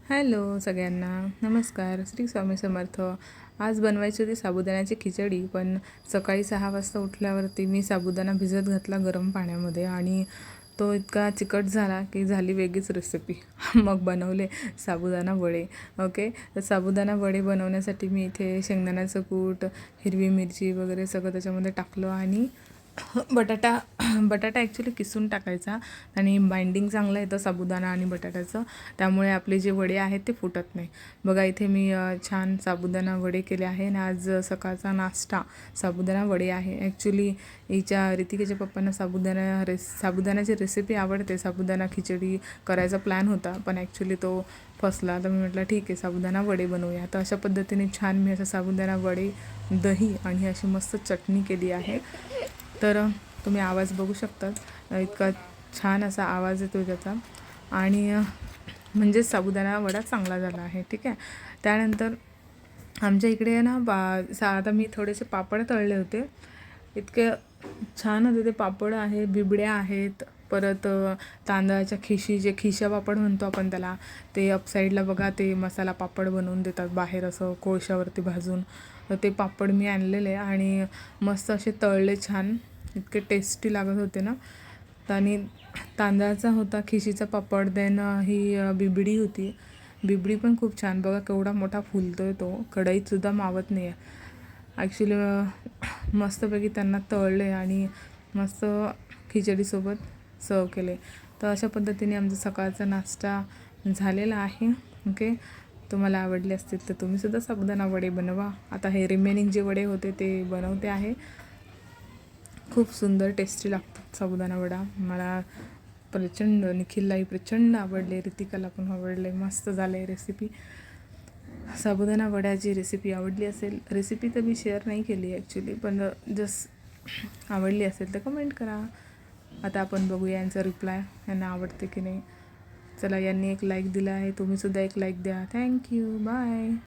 Hello सगळ्यांना, नमस्कार. श्री स्वामी समर्थ. आज बनवायची होती साबुदाण्याची खिचडी, पण सकाळी 6 वाजता उठल्यावरती मी साबुदाणा भिजत घातला गरम पाण्यामध्ये आणि तो इतका चिकट झाला की झाली वेगळीच रेसिपी. मग बनवले साबुदाणा वडे. ओके, तर साबुदाणा वडे बनवण्यासाठी मी इथे शेंगदाण्याचं कूट, हिरवी मिरची वगैरे सगळं त्याच्यामध्ये टाकलं आणि बटाटा बटाटा ॲक्च्युली किसून टाकायचा आणि बाइंडिंग चांगलं येतं साबुदाणा आणि बटाट्याचं, त्यामुळे आपले जे वडे आहेत ते फुटत नाही. बघा इथे मी छान साबुदाणा वडे केले आहे आणि आज सकाळचा नाश्ता साबुदाणा वडे आहे. ॲक्च्युली हिच्या रितिकेच्या पप्पांना साबुदाण्याची रेसिपी आवडते. साबुदाणा खिचडी करायचा प्लॅन होता, पण ॲक्च्युली तो फसला. तर मी म्हटलं ठीक आहे, साबुदाणा वडे बनवूया. तर अशा पद्धतीने छान मी असं साबुदाणा वडे, दही आणि अशी मस्त चटणी केली आहे. तर तुम्ही आवाज बघू शकतात, इतका छान असा आवाज येतो त्याचा आणि म्हणजेच साबुदाणा वडा चांगला झाला आहे. ठीक आहे. त्यानंतर आमच्या इकडे ना आता मी थोडेसे पापड तळले होते. इतके छान होते ते पापड. आहे बिबड्या आहेत, परत तांदळाच्या जे खिशा पापड म्हणतो आपण त्याला, ते अपसाईडला बघा ते मसाला पापड बनवून देतात बाहेर असं कोळशावरती भाजून. तर ते पापड मी आणलेले आणि मस्त असे तळले छान, इतके टेस्टी लागत होते ना. आणि तांदळाचा होता खिशीचा पापड. देन ही बिबडी होती. बिबडी पण खूप छान, बघा केवढा मोठा फुलतो आहे तो, कढईतसुद्धा मावत नाही आहे. ॲक्च्युली मस्तपैकी त्यांना तळले आणि मस्त खिचडीसोबत सर्व केले. तर अशा पद्धतीने आमचा सकाळचा नाश्ता झालेला आहे. ओके, तुम्हाला आवडले असतील तर तुम्हीसुद्धा साबुदाणा वडे बनवा. आता हे रिमेनिंग जे वडे होते ते बनवते आहे. खूप सुंदर टेस्टी लागतात साबुदाणा वडा. मला प्रचंड, निखिललाही प्रचंड आवडले, रितिकाला पण आवडले. मस्त झालं आहे रेसिपी. साबुदाणा वड्याची रेसिपी आवडली असेल, रेसिपी तर मी शेअर नाही केली ॲक्च्युली, पण आवडली असेल तर कमेंट करा. आता आपण बघूया यांचा रिप्लाय, यांना आवडते की नाही. चला, यांनी एक लाईक दिला आहे, तुम्हीसुद्धा एक लाईक द्या. Thank you, bye.